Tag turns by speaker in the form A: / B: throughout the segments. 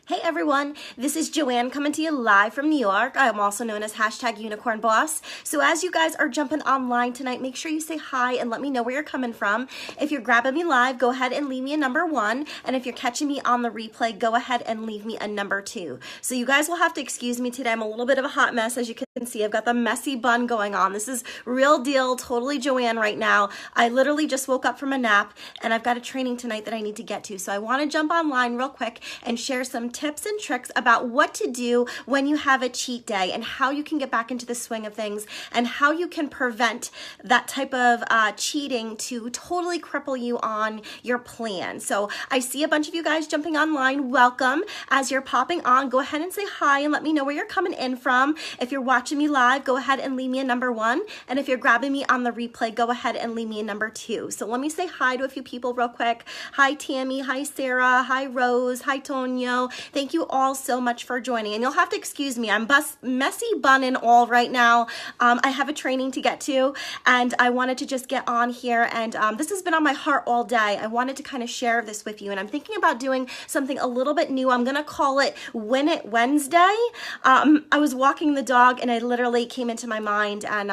A: Hey everyone, this is Joanne coming to you live from New York. I am also known as #UnicornBoss. So as you guys are jumping online tonight, make sure you say hi and let me know where you're coming from. If you're grabbing me live, go ahead and leave me a number 1. And if you're catching me on the replay, go ahead and leave me a number 2. So you guys will have to excuse me today. I'm a little bit of a hot mess. As you can see, I've got the messy bun going on. This is real deal, totally Joanne right now. I literally just woke up from a nap and I've got a training tonight that I need to get to. So I want to jump online real quick and share some tips and tricks about what to do when you have a cheat day and how you can get back into the swing of things and how you can prevent that type of cheating to totally cripple you on your plan. So I see a bunch of you guys jumping online. Welcome. As you're popping on, go ahead and say hi and let me know where you're coming in from. If you're watching me live, go ahead and leave me a number 1. And if you're grabbing me on the replay, go ahead and leave me a number 2. So let me say hi to a few people real quick. Hi Tammy, hi Sarah, hi Rose, hi Tonio. Thank you all so much for joining. And you'll have to excuse me, I'm messy bun and all right now. I have a training to get to and I wanted to just get on here and this has been on my heart all day. I wanted to kind of share this with you and I'm thinking about doing something a little bit new. I'm gonna call it Win It Wednesday. I was walking the dog and it literally came into my mind and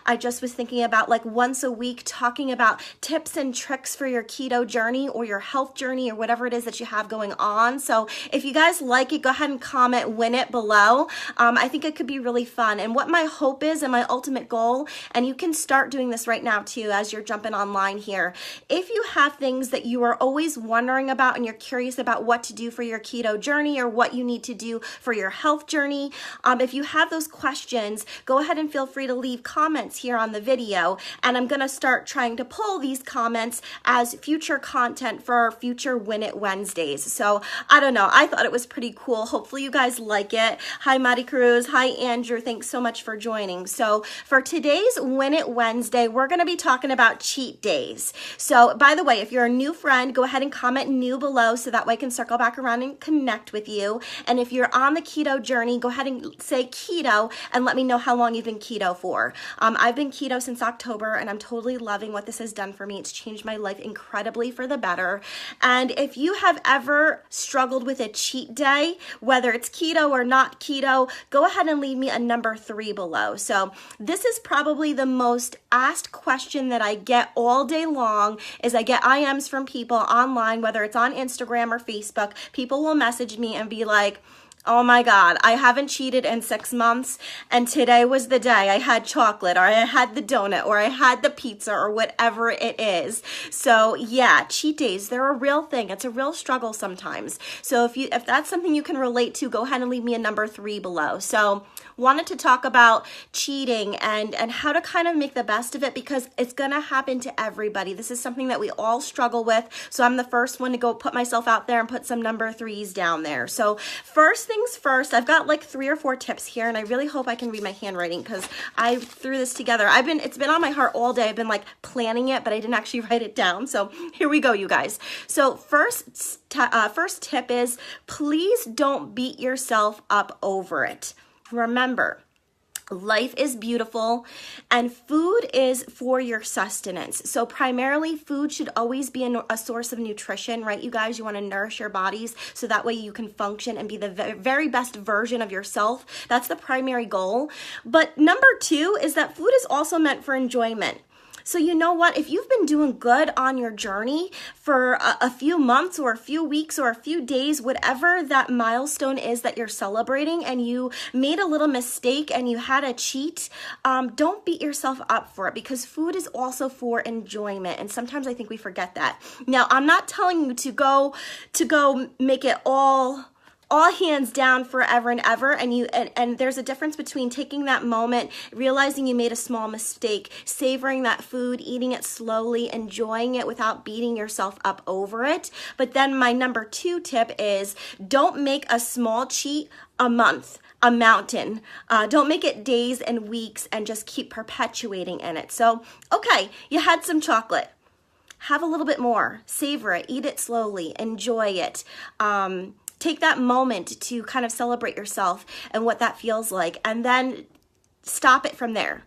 A: I just was thinking about like once a week talking about tips and tricks for your keto journey or your health journey or whatever it is that you have going on. So if you guys like it, go ahead and comment Win It below. I think it could be really fun. And what my hope is and my ultimate goal, and you can start doing this right now too as you're jumping online here. If you have things that you are always wondering about and you're curious about what to do for your keto journey or what you need to do for your health journey, if you have those questions, go ahead and feel free to leave comments here on the video. And I'm going to start trying to pull these comments as future content for our future Win It Wednesdays. So I don't know. I thought it was pretty cool. Hopefully you guys like it. Hi, Mari Cruz. Hi, Andrew. Thanks so much for joining. So for today's Win It Wednesday, we're going to be talking about cheat days. So by the way, if you're a new friend, go ahead and comment new below so that way I can circle back around and connect with you. And if you're on the keto journey, go ahead and say keto and let me know how long you've been keto for. I've been keto since October and I'm totally loving what this has done for me. It's changed my life incredibly for the better. And if you have ever struggled with a cheat day, whether it's keto or not keto, go ahead and leave me a number 3 below. So this is probably the most asked question that I get all day long is I get IMs from people online, whether it's on Instagram or Facebook. People will message me and be like, oh my God, I haven't cheated in 6 months and today was the day I had chocolate or I had the donut or I had the pizza or whatever it is. So yeah, cheat days, they're a real thing. It's a real struggle sometimes. So if that's something you can relate to, go ahead and leave me a number 3 below. So wanted to talk about cheating and how to kind of make the best of it because it's gonna happen to everybody. This is something that we all struggle with. So I'm the first one to go put myself out there and put some number 3s down there. So first things first, I've got like 3 or 4 tips here and I really hope I can read my handwriting because I threw this together. It's been on my heart all day. I've been like planning it, but I didn't actually write it down. So here we go, you guys. So first tip is please don't beat yourself up over it. Remember, life is beautiful and food is for your sustenance. So primarily food should always be a source of nutrition, right? You guys, you want to nourish your bodies so that way you can function and be the very best version of yourself. That's the primary goal. But number 2 is that food is also meant for enjoyment. So you know what, if you've been doing good on your journey for a few months or a few weeks or a few days, whatever that milestone is that you're celebrating and you made a little mistake and you had a cheat, don't beat yourself up for it because food is also for enjoyment. And sometimes I think we forget that. Now, I'm not telling you to go make it all hands down forever and ever, and there's a difference between taking that moment, realizing you made a small mistake, savoring that food, eating it slowly, enjoying it without beating yourself up over it. But then my number 2 tip is don't make a small cheat a month, a mountain. Don't make it days and weeks and just keep perpetuating in it. So, okay, you had some chocolate. Have a little bit more, savor it, eat it slowly, enjoy it. Take that moment to kind of celebrate yourself and what that feels like. And then stop it from there.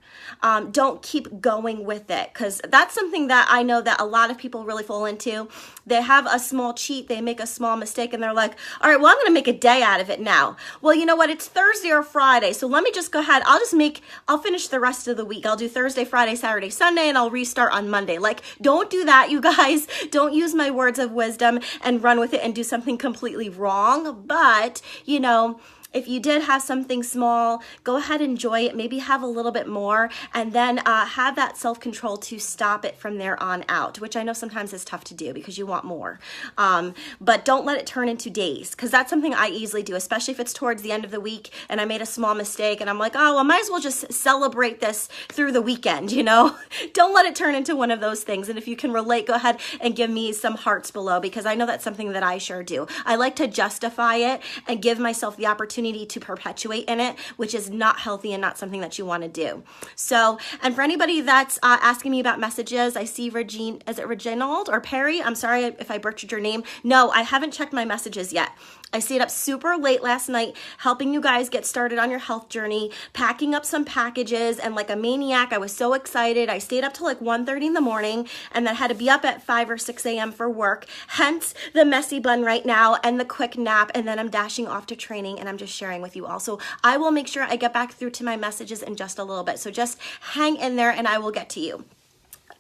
A: Don't keep going with it, because that's something that I know that a lot of people really fall into. They have a small cheat, they make a small mistake, and they're like, all right, well, I'm going to make a day out of it now. Well, you know what? It's Thursday or Friday, so let me just go ahead. I'll finish the rest of the week. I'll do Thursday, Friday, Saturday, Sunday, and I'll restart on Monday. Like, don't do that, you guys. Don't use my words of wisdom and run with it and do something completely wrong. But, you know, if you did have something small, go ahead and enjoy it. Maybe have a little bit more, and then have that self-control to stop it from there on out, which I know sometimes is tough to do because you want more. But don't let it turn into days, because that's something I easily do, especially if it's towards the end of the week and I made a small mistake and I'm like, oh, I might as well just celebrate this through the weekend, you know? Don't let it turn into one of those things. And if you can relate, go ahead and give me some hearts below, because I know that's something that I sure do. I like to justify it and give myself the opportunity to perpetuate in it, which is not healthy and not something that you want to do. So, and for anybody that's asking me about messages, I see Regine, is it Reginald or Perry? I'm sorry if I butchered your name. No, I haven't checked my messages yet. I stayed up super late last night helping you guys get started on your health journey, packing up some packages, and like a maniac, I was so excited. I stayed up till like 1:30 in the morning and then had to be up at 5 or 6 a.m. for work, hence the messy bun right now and the quick nap, and then I'm dashing off to training and I'm just sharing with you all. So I will make sure I get back through to my messages in just a little bit. So just hang in there and I will get to you.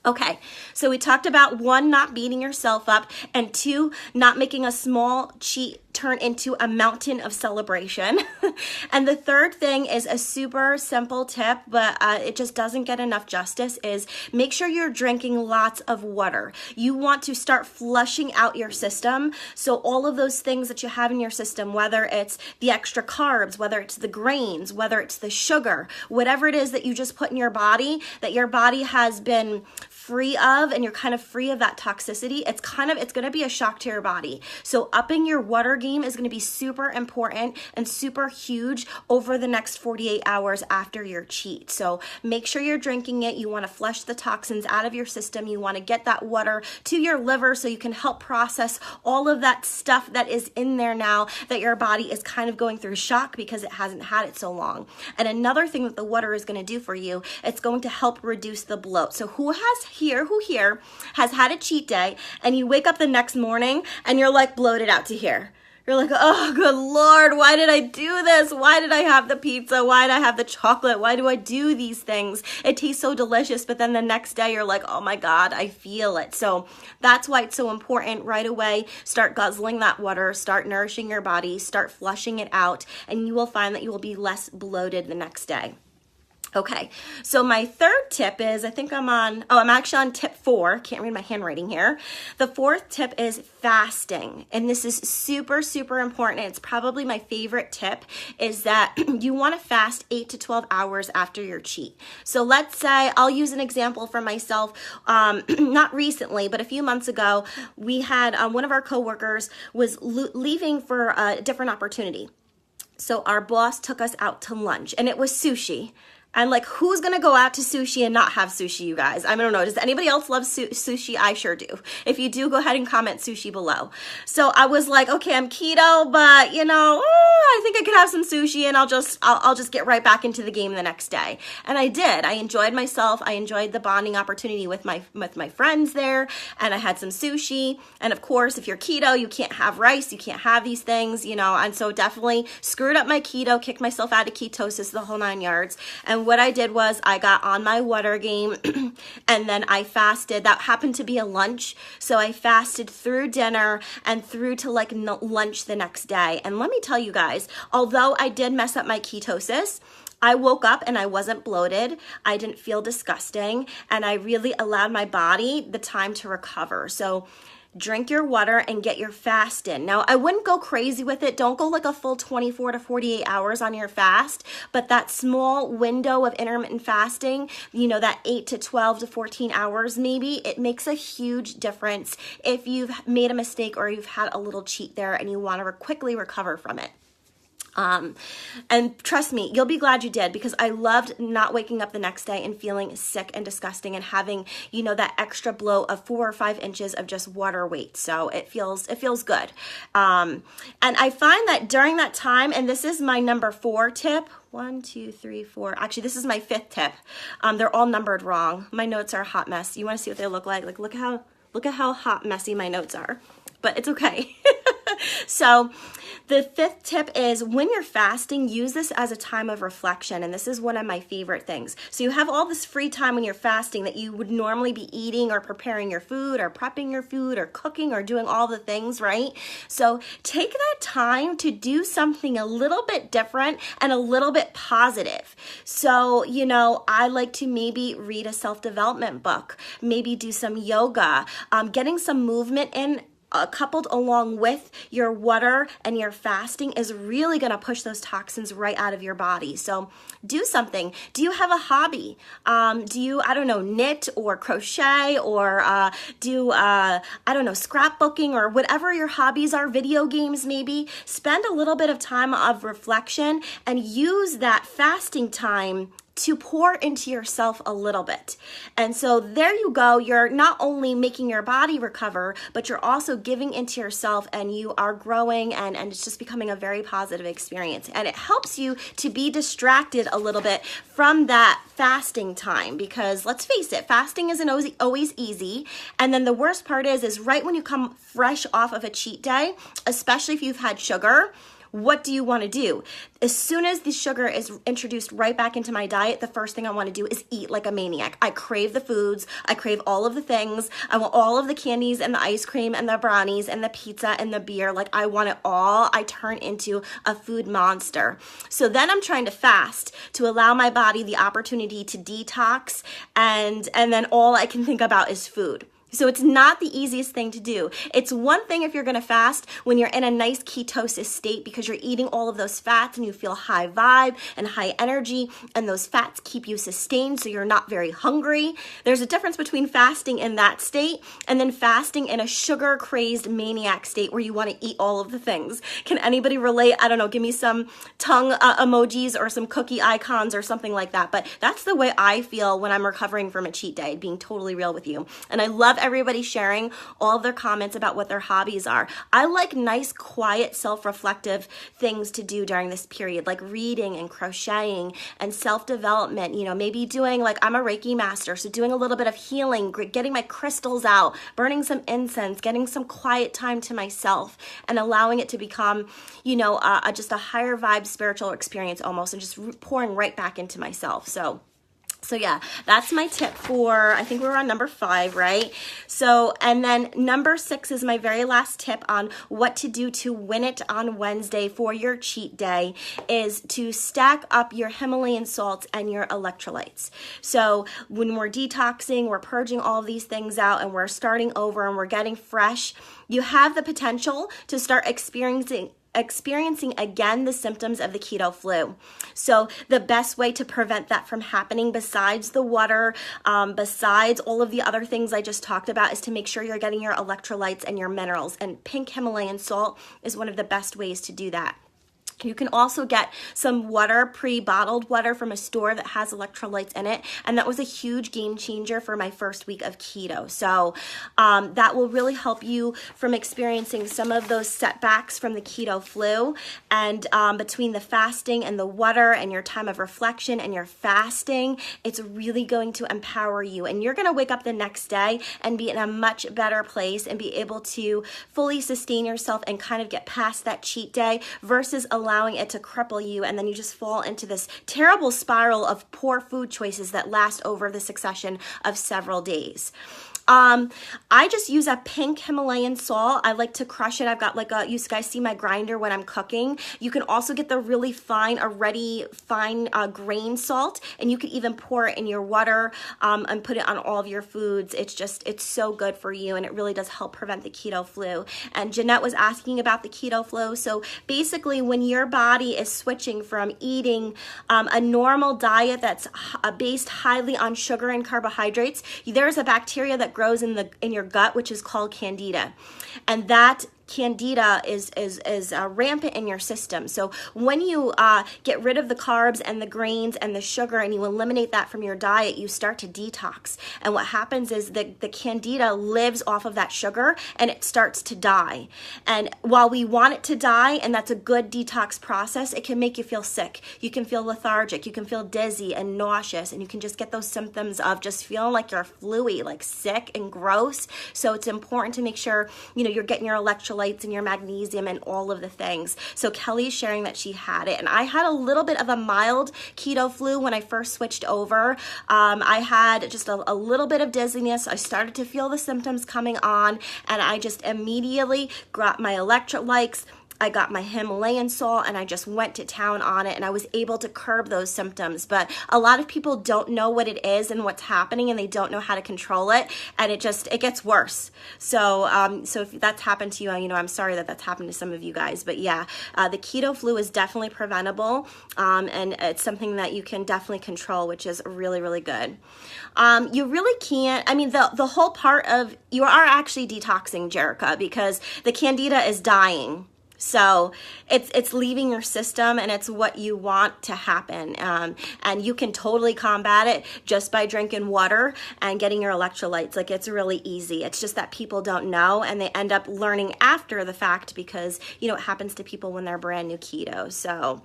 A: Okay, so we talked about 1, not beating yourself up, and 2, not making a small cheat turn into a mountain of celebration. And the third thing is a super simple tip, but it just doesn't get enough justice, is make sure you're drinking lots of water. You want to start flushing out your system. So all of those things that you have in your system, whether it's the extra carbs, whether it's the grains, whether it's the sugar, whatever it is that you just put in your body, that your body has been free of, and you're kind of free of that toxicity, it's going to be a shock to your body. So upping your water game is going to be super important and super huge over the next 48 hours after your cheat. So make sure you're drinking it. You want to flush the toxins out of your system. You want to get that water to your liver so you can help process all of that stuff that is in there now that your body is kind of going through shock because it hasn't had it so long. And another thing that the water is going to do for you, it's going to help reduce the bloat. So who here has had a cheat day and you wake up the next morning and you're like bloated out to here? You're like, oh, good Lord, why did I do this? Why did I have the pizza? Why did I have the chocolate? Why do I do these things? It tastes so delicious, but then the next day you're like, oh my God, I feel it. So that's why it's so important right away. Start guzzling that water, start nourishing your body, start flushing it out, and you will find that you will be less bloated the next day. Okay, so my third tip is, I'm actually on tip 4. Can't read my handwriting here. The fourth tip is fasting. And this is super, super important. It's probably my favorite tip, is that you want to fast 8 to 12 hours after your cheat. So let's say, I'll use an example for myself, not recently, but a few months ago, we had one of our coworkers was leaving for a different opportunity. So our boss took us out to lunch, and it was sushi. And like, who's going to go out to sushi and not have sushi, you guys? I don't know. Does anybody else love sushi? I sure do. If you do, go ahead and comment sushi below. So I was like, okay, I'm keto, but I think I could have some sushi and I'll just get right back into the game the next day. And I did. I enjoyed myself. I enjoyed the bonding opportunity with my friends there, and I had some sushi. And of course, if you're keto, you can't have rice, you can't have these things, and so definitely screwed up my keto, kicked myself out of ketosis, the whole 9 yards. And what I did was I got on my water game and then I fasted. That happened to be a lunch. So I fasted through dinner and through to like lunch the next day. And let me tell you guys, although I did mess up my ketosis, I woke up and I wasn't bloated. I didn't feel disgusting. And I really allowed my body the time to recover. So drink your water and get your fast in. Now, I wouldn't go crazy with it. Don't go like a full 24 to 48 hours on your fast, but that small window of intermittent fasting, that 8 to 12 to 14 hours maybe, it makes a huge difference if you've made a mistake or you've had a little cheat there and you want to quickly recover from it. And trust me, you'll be glad you did, because I loved not waking up the next day and feeling sick and disgusting and having, you know, that extra blow of 4 or 5 inches of just water weight. So it feels good. And I find that during that time, and this is my number 4 tip, 1, 2, 3, 4. Actually, this is my 5th tip. They're all numbered wrong. My notes are a hot mess. You want to see what they look like? Like, look at how hot, messy my notes are. But it's okay. So the 5th tip is, when you're fasting, use this as a time of reflection. And this is one of my favorite things. So you have all this free time when you're fasting that you would normally be eating or preparing your food or prepping your food or cooking or doing all the things, right? So take that time to do something a little bit different and a little bit positive. So, you know, I like to maybe read a self-development book, maybe do some yoga, getting some movement in, coupled along with your water and your fasting is really going to push those toxins right out of your body. So do something. Do you have a hobby? Do you, I don't know, knit or crochet or do, I don't know, scrapbooking or whatever your hobbies are, video games maybe? Spend a little bit of time of reflection and use that fasting time to pour into yourself a little bit. And so there you go. You're not only making your body recover, but you're also giving into yourself, and you are growing, and it's just becoming a very positive experience. And it helps you to be distracted a little bit from that fasting time, because let's face it, fasting isn't always easy. And then the worst part is right when you come fresh off of a cheat day, especially if you've had sugar, what do you want to do? As soon as the sugar is introduced right back into my diet, the first thing I want to do is eat like a maniac. I crave the foods. I crave all of the things. I want all of the candies and the ice cream and the brownies and the pizza and the beer. Like, I want it all. I turn into a food monster. So then I'm trying to fast to allow my body the opportunity to detox, and then all I can think about is food. So it's not the easiest thing to do. It's one thing if you're going to fast when you're in a nice ketosis state because you're eating all of those fats and you feel high vibe and high energy, and those fats keep you sustained so you're not very hungry. There's a difference between fasting in that state and then fasting in a sugar-crazed maniac state where you want to eat all of the things. Can anybody relate? I don't know, give me some tongue emojis or some cookie icons or something like that. But that's the way I feel when I'm recovering from a cheat day, being totally real with you. And I love everybody sharing all of their comments about what their hobbies are. I like nice, quiet, self-reflective things to do during this period, like reading and crocheting and self-development, you know, maybe doing, like, I'm a Reiki master, so doing a little bit of healing, getting my crystals out, burning some incense, getting some quiet time to myself, and allowing it to become, you know, just a higher vibe spiritual experience almost, and just pouring right back into myself. So yeah, that's my tip for, I think we're on number 5, right? So, and then number 6 is my very last tip on what to do to win it on Wednesday for your cheat day, is to stack up your Himalayan salts and your electrolytes. So when we're detoxing, we're purging all of these things out, and we're starting over and we're getting fresh, you have the potential to start experiencing again the symptoms of the keto flu. So the best way to prevent that from happening, besides the water, besides all of the other things I just talked about, is to make sure you're getting your electrolytes and your minerals. And pink Himalayan salt is one of the best ways to do that. You can also get some water, pre-bottled water from a store that has electrolytes in it. And that was a huge game changer for my first week of keto. So that will really help you from experiencing some of those setbacks from the keto flu. And between the fasting and the water and your time of reflection and your fasting, it's really going to empower you. And you're going to wake up the next day and be in a much better place and be able to fully sustain yourself and kind of get past that cheat day, versus allowing it to cripple you, and then you just fall into this terrible spiral of poor food choices that last over the succession of several days. I just use a pink Himalayan salt. I like to crush it. I've got like you guys see my grinder when I'm cooking. You can also get the really fine, already fine grain salt, and you could even pour it in your water and put it on all of your foods. It's so good for you, and it really does help prevent the keto flu. And Jeanette was asking about the keto flu. So basically, when your body is switching from eating a normal diet that's based highly on sugar and carbohydrates, there's a bacteria that grows in your gut, which is called Candida, and that candida is rampant in your system. So when you get rid of the carbs and the grains and the sugar and you eliminate that from your diet, you start to detox. And what happens is the candida lives off of that sugar and it starts to die. And while we want it to die, and that's a good detox process, it can make you feel sick. You can feel lethargic, you can feel dizzy and nauseous, and you can just get those symptoms of just feeling like you're fluey, like sick and gross. So it's important to make sure, you know, you're getting your electrolytes and your magnesium and all of the things. So Kelly's sharing that she had it, and I had a little bit of a mild keto flu when I first switched over. I had just a little bit of dizziness. I started to feel the symptoms coming on, and I just immediately got my electrolytes, I got my Himalayan salt, and I just went to town on it, and I was able to curb those symptoms. But a lot of people don't know what it is and what's happening, and they don't know how to control it, and it gets worse. So so if that's happened to you, you know, I'm sorry that that's happened to some of you guys. But yeah, the keto flu is definitely preventable, and it's something that you can definitely control, which is really, really good. You really can't, I mean, the whole part of, you are actually detoxing, Jerica, because the candida is dying. So it's leaving your system, and it's what you want to happen. And you can totally combat it just by drinking water and getting your electrolytes. Like, it's really easy. It's just that people don't know, and they end up learning after the fact because, you know, it happens to people when they're brand new keto. So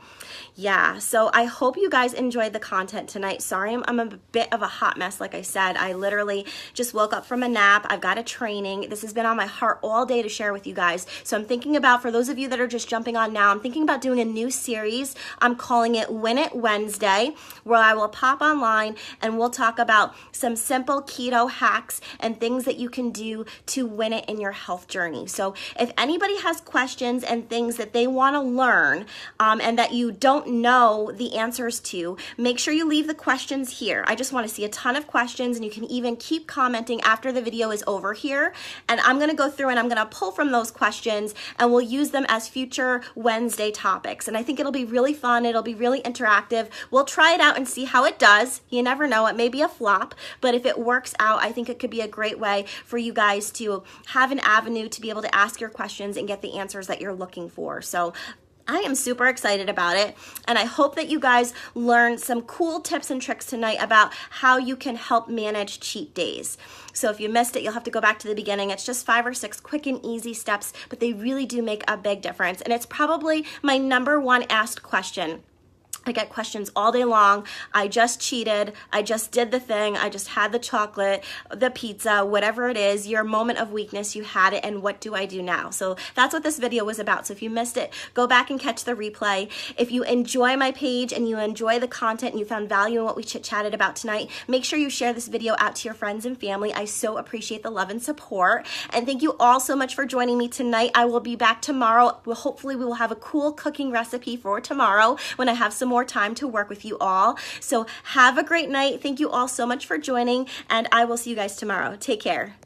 A: yeah, so I hope you guys enjoyed the content tonight. Sorry, I'm a bit of a hot mess. Like I said, I literally just woke up from a nap. I've got a training. This has been on my heart all day to share with you guys. So I'm thinking about, for those of you that are just jumping on now, I'm thinking about doing a new series. I'm calling it Win It Wednesday, where I will pop online and we'll talk about some simple keto hacks and things that you can do to win it in your health journey. So if anybody has questions and things that they want to learn and that you don't know the answers to, make sure you leave the questions here. I just want to see a ton of questions, and you can even keep commenting after the video is over here. And I'm going to go through and I'm going to pull from those questions, and we'll use them as future Wednesday topics. And I think it'll be really fun. It'll be really interactive. We'll try it out and see how it does. You never know. It may be a flop, but if it works out, I think it could be a great way for you guys to have an avenue to be able to ask your questions and get the answers that you're looking for. So I am super excited about it, and I hope that you guys learned some cool tips and tricks tonight about how you can help manage cheat days. So if you missed it, you'll have to go back to the beginning. It's just 5 or 6 quick and easy steps, but they really do make a big difference, and it's probably my #1 asked question. I get questions all day long. I just cheated. I just did the thing. I just had the chocolate, the pizza, whatever it is, your moment of weakness, you had it, and what do I do now? So that's what this video was about. So if you missed it, go back and catch the replay. If you enjoy my page and you enjoy the content and you found value in what we chit-chatted about tonight, make sure you share this video out to your friends and family. I so appreciate the love and support. And thank you all so much for joining me tonight. I will be back tomorrow. Hopefully we will have a cool cooking recipe for tomorrow when I have some more time to work with you all. So have a great night. Thank you all so much for joining, and I will see you guys tomorrow. Take care.